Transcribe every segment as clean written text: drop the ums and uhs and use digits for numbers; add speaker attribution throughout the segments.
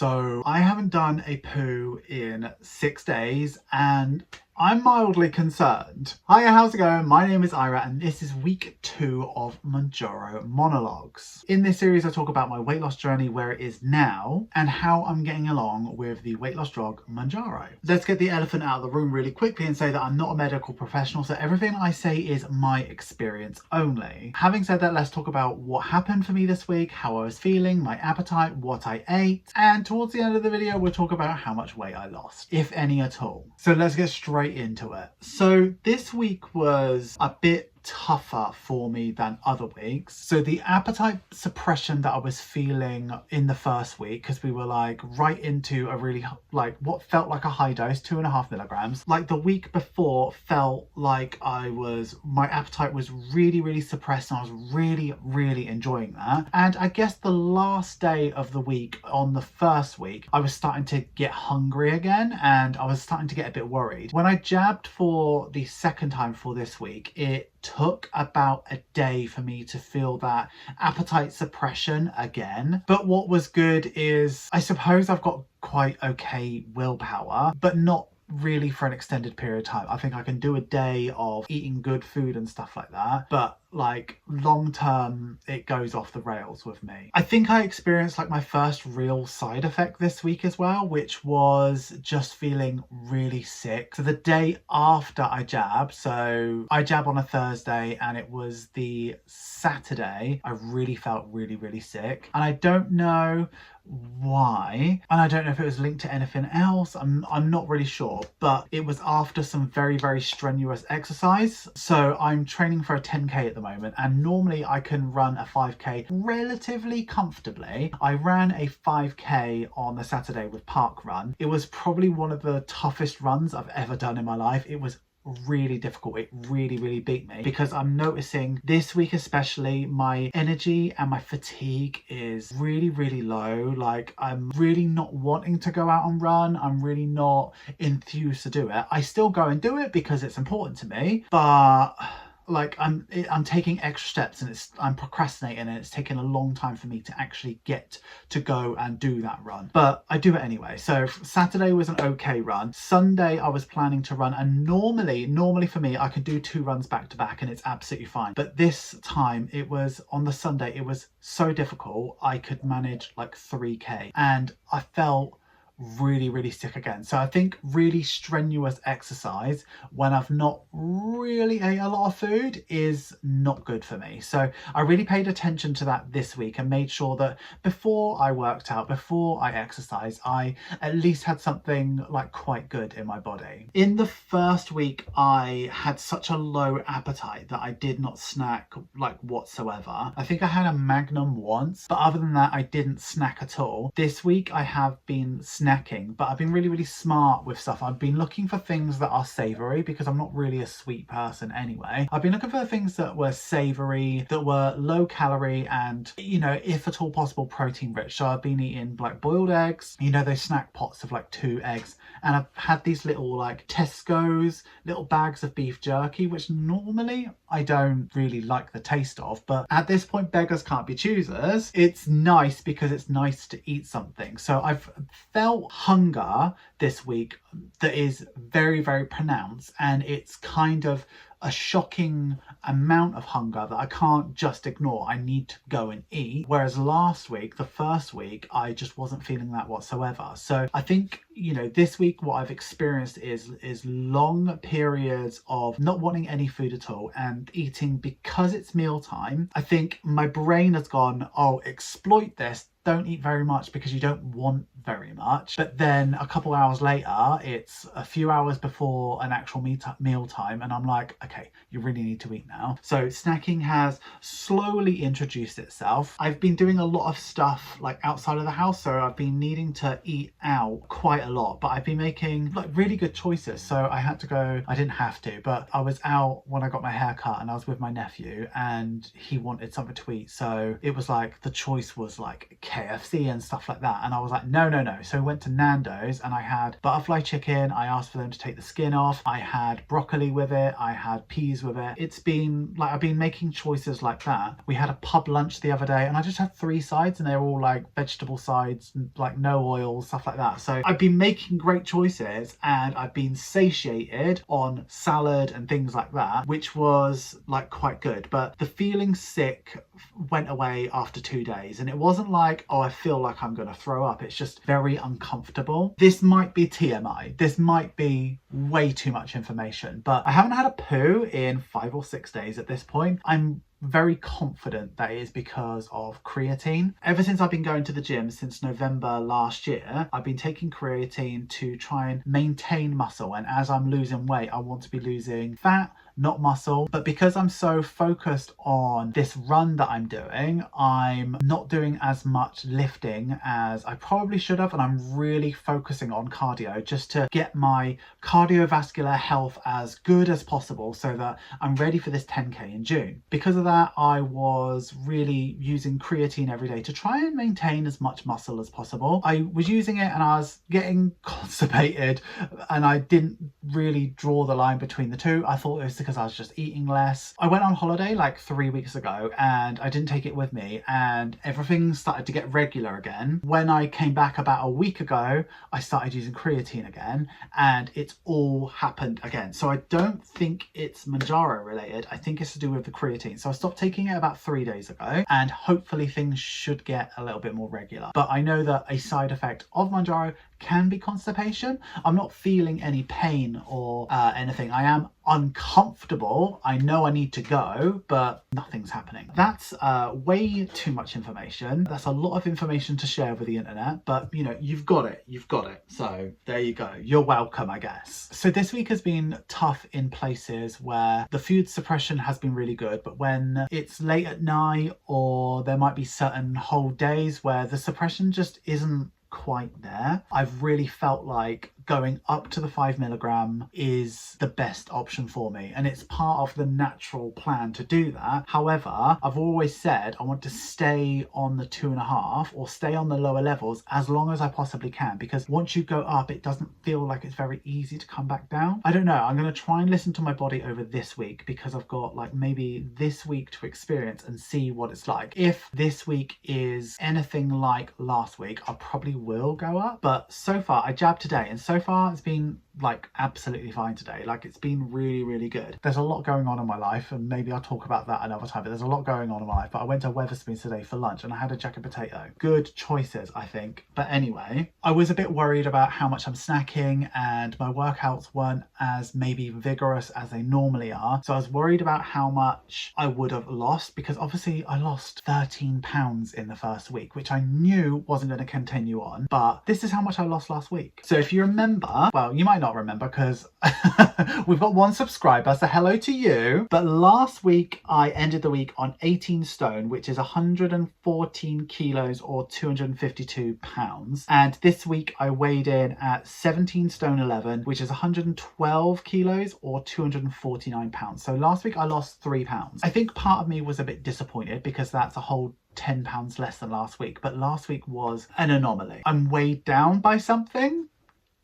Speaker 1: So I haven't done a poo in 6 days and I'm mildly concerned. Hiya, how's it going? My name is Ira and this is week 2 of Mounjaro monologues. In this series I talk about my weight loss journey, where it is now, and how I'm getting along with the weight loss drug Mounjaro. Let's get the elephant out of the room really quickly and say that I'm not a medical professional, so everything I say is my experience only. Having said that, let's talk about what happened for me this week, how I was feeling, my appetite, what I ate, and towards the end of the video we'll talk about how much weight I lost, if any at all. So let's get straight into it. So this week was a bit tougher for me than other weeks. So the appetite suppression that I was feeling in the first week, because we were like right into a really like what felt like a high dose, 2.5 milligrams, like the week before felt like my appetite was really suppressed, and I was really enjoying that. And I guess the last day of the week, on the first week, I was starting to get hungry again and I was starting to get a bit worried. When I jabbed for the second time for this week, it took about a day for me to feel that appetite suppression again. But what was good is I suppose I've got quite okay willpower, but not really for an extended period of time. I think I can do a day of eating good food and stuff like that, but like long term it goes off the rails with me. I think I experienced like my first real side effect this week as well, which was just feeling really sick. So the day after I jab, so I jab on a Thursday and it was the Saturday I really felt really sick, and I don't know why, and I don't know if it was linked to anything else. I'm not really sure, but it was after some very strenuous exercise. So I'm training for a 10k at the moment, and normally I can run a 5k relatively comfortably. I ran a 5k on the Saturday with Park Run. It was probably one of the toughest runs I've ever done in my life. It was really difficult. It really beat me, because I'm noticing this week especially my energy and my fatigue is really low. Like I'm really not wanting to go out and run. I'm really not enthused to do it. I still go and do it because it's important to me, but like I'm taking extra steps and I'm procrastinating, and it's taking a long time for me to actually get to go and do that run, but I do it anyway. So Saturday was an okay run. Sunday I was planning to run, and normally for me I could do 2 runs back to back and it's absolutely fine, but this time it was on the Sunday, it was so difficult. I could manage like 3k and I felt really sick again. So I think really strenuous exercise when I've not really ate a lot of food is not good for me. So I really paid attention to that this week and made sure that before I worked out, before I exercised, I at least had something like quite good in my body. In the first week I had such a low appetite that I did not snack like whatsoever. I think I had a Magnum once, but other than that I didn't snack at all. This week I have been snacking, but I've been really smart with stuff. I've been looking for things that are savoury, because I'm not really a sweet person anyway. I've been looking for things that were savoury, that were low calorie, and, you know, if at all possible, protein rich. So I've been eating like boiled eggs, you know, those snack pots of like 2 eggs, and I've had these little like Tesco's little bags of beef jerky, which normally I don't really like the taste of, but at this point beggars can't be choosers. It's nice because it's nice to eat something. So I've felt hunger this week that is very pronounced, and it's kind of a shocking amount of hunger that I can't just ignore. I need to go and eat. Whereas last week, the first week, I just wasn't feeling that whatsoever. So I think, you know, this week what I've experienced is long periods of not wanting any food at all and eating because it's mealtime. I think my brain has gone, oh, exploit this. Don't eat very much because you don't want very much. But then a couple hours later, it's a few hours before an actual meal time, and I'm like, okay, you really need to eat now. So snacking has slowly introduced itself. I've been doing a lot of stuff like outside of the house, so I've been needing to eat out quite a lot, but I've been making like really good choices. So I had to go, I didn't have to, but I was out when I got my hair cut and I was with my nephew and he wanted something to eat. So it was like the choice was like KFC and stuff like that, and I was like, no, no. So we went to Nando's and I had butterfly chicken. I asked for them to take the skin off. I had broccoli with it. I had peas with it. It's been like, I've been making choices like that. We had a pub lunch the other day and I just had 3 sides and they're all like vegetable sides, like no oil, stuff like that. So I've been making great choices and I've been satiated on salad and things like that, which was like quite good. But the feeling sick went away after 2 days and it wasn't like, oh, I feel like I'm gonna throw up. It's just very uncomfortable. This might be TMI. This might be way too much information, but I haven't had a poo in 5 or 6 days at this point. I'm very confident that it is because of creatine. Ever since I've been going to the gym since November last year, I've been taking creatine to try and maintain muscle. And as I'm losing weight, I want to be losing fat, not muscle. But because I'm so focused on this run that I'm doing, I'm not doing as much lifting as I probably should have. And I'm really focusing on cardio just to get my cardiovascular health as good as possible so that I'm ready for this 10K in June. Because of that, I was really using creatine every day to try and maintain as much muscle as possible. I was using it and I was getting constipated and I didn't really draw the line between the two. I thought it was because I was just eating less. I went on holiday like 3 weeks ago and I didn't take it with me and everything started to get regular again. When I came back about a week ago, I started using creatine again and it's all happened again. So I don't think it's Mounjaro related. I think it's to do with the creatine. So I stopped taking it about 3 days ago and hopefully things should get a little bit more regular. But I know that a side effect of Mounjaro can be constipation. I'm not feeling any pain or anything. I am uncomfortable. I know I need to go, but nothing's happening. That's way too much information. That's a lot of information to share with the internet, but you know, you've got it. So there you go. You're welcome, I guess. So this week has been tough in places where the food suppression has been really good, but when it's late at night or there might be certain whole days where the suppression just isn't quite there, I've really felt like going up to the 5mg is the best option for me, and it's part of the natural plan to do that. However, I've always said I want to stay on the 2.5 or stay on the lower levels as long as I possibly can, because once you go up it doesn't feel like it's very easy to come back down. I don't know, I'm going to try and listen to my body over this week because I've got like maybe this week to experience and see what it's like. If this week is anything like last week, I probably will go up, but so far I jabbed today and so far it's been like absolutely fine today. Like it's been really good. There's a lot going on in my life and maybe I'll talk about that another time, but there's a lot going on in my life. But I went to Wetherspoons today for lunch and I had a jacket potato. Good choices, I think. But anyway, I was a bit worried about how much I'm snacking and my workouts weren't as maybe vigorous as they normally are. So I was worried about how much I would have lost, because obviously I lost 13 pounds in the first week, which I knew wasn't going to continue on, but this is how much I lost last week. So if you remember, well, you might not remember because we've got 1 subscriber, so hello to you. But last week I ended the week on 18 stone, which is 114 kilos or 252 pounds. And this week I weighed in at 17 stone 11, which is 112 kilos or 249 pounds. So last week I lost 3 pounds. I think part of me was a bit disappointed because that's a whole 10 pounds less than last week, but last week was an anomaly. I'm weighed down by something,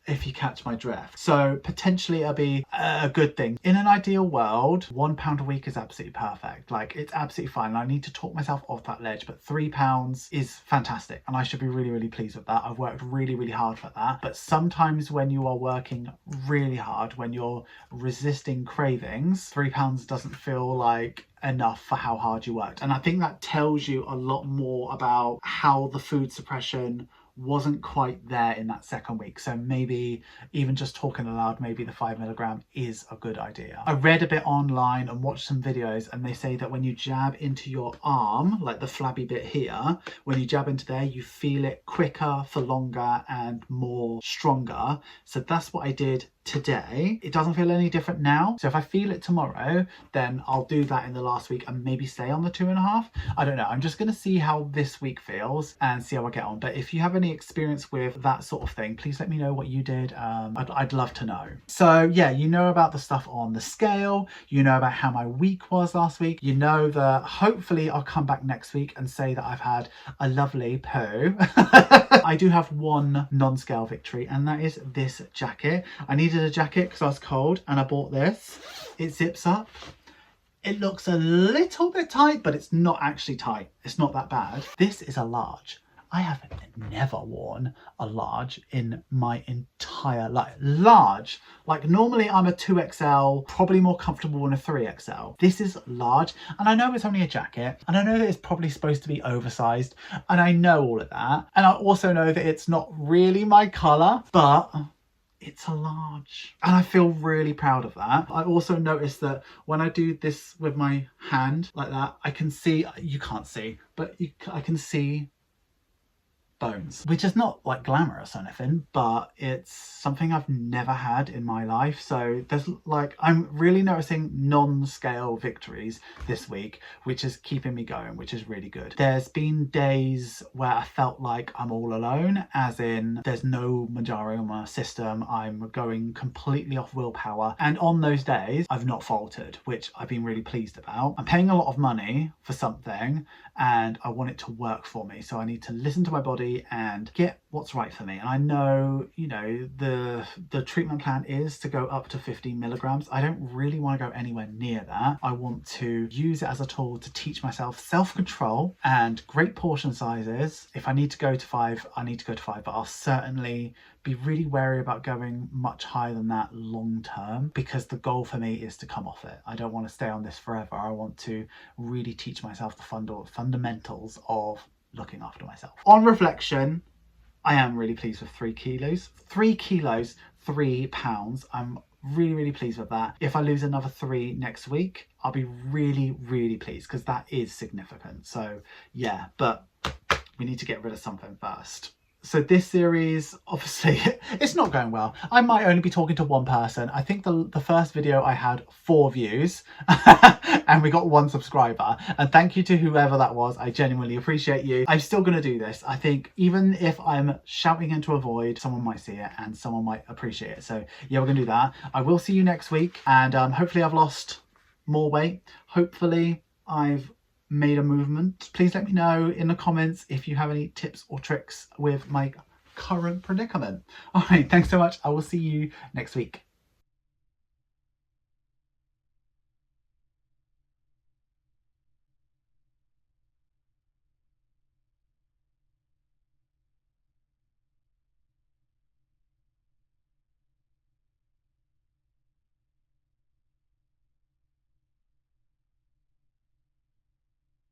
Speaker 1: if you catch my drift. So potentially it'll be a good thing. In an ideal world, £1 a week is absolutely perfect. Like it's absolutely fine. I need to talk myself off that ledge, but £3 is fantastic. And I should be really pleased with that. I've worked really hard for that. But sometimes when you are working really hard, when you're resisting cravings, £3 doesn't feel like enough for how hard you worked. And I think that tells you a lot more about how the food suppression wasn't quite there in that second week. So maybe even just talking aloud, maybe the 5mg is a good idea. I read a bit online and watched some videos and they say that when you jab into your arm, like the flabby bit here, when you jab into there, you feel it quicker for longer and more stronger. So that's what I did today. It doesn't feel any different now. So if I feel it tomorrow, then I'll do that in the last week and maybe stay on the 2.5. I don't know. I'm just going to see how this week feels and see how I get on. But if you have any any experience with that sort of thing, please let me know what you did. I'd love to know. So yeah, you know about the stuff on the scale, you know about how my week was last week, you know that hopefully I'll come back next week and say that I've had a lovely poo. I do have one non-scale victory, and that is this jacket. I needed a jacket because I was cold, and I bought this. It zips up. It looks a little bit tight, but it's not actually tight. It's not that bad. This is a large. I have never worn a large in my entire life. Large, like normally I'm a 2XL, probably more comfortable than a 3XL. This is large, and I know it's only a jacket, and I know that it's probably supposed to be oversized, and I know all of that. And I also know that it's not really my color, but it's a large, and I feel really proud of that. I also noticed that when I do this with my hand like that, I can see, you can't see, but I can see bones, which is not like glamorous or anything, but it's something I've never had in my life. So there's like, I'm really noticing non-scale victories this week, which is keeping me going, which is really good. There's been days where I felt like I'm all alone, as in there's no Mounjaro in my system, I'm going completely off willpower, and on those days I've not faltered, which I've been really pleased about. I'm paying a lot of money for something and I want it to work for me, so I need to listen to my body and get what's right for me. And I know, you know, the treatment plan is to go up to 15 milligrams. I don't really want to go anywhere near that. I want to use it as a tool to teach myself self-control and great portion sizes. If I need to go to 5, I need to go to 5, but I'll certainly be really wary about going much higher than that long term, because the goal for me is to come off it. I don't want to stay on this forever. I want to really teach myself the fundamentals of looking after myself. On reflection, I am really pleased with 3 kilos. 3 kilos, 3 pounds. I'm really pleased with that. If I lose another 3 next week, I'll be really pleased, because that is significant. So yeah, but we need to get rid of something first. So this series, obviously, it's not going well. I might only be talking to one person. I think the first video I had 4 views and we got 1 subscriber. And thank you to whoever that was. I genuinely appreciate you. I'm still going to do this. I think even if I'm shouting into a void, someone might see it and someone might appreciate it. So yeah, we're going to do that. I will see you next week, and hopefully I've lost more weight. Hopefully I've made a movement. Please let me know in the comments if you have any tips or tricks with my current predicament. All right, thanks so much. I will see you next week.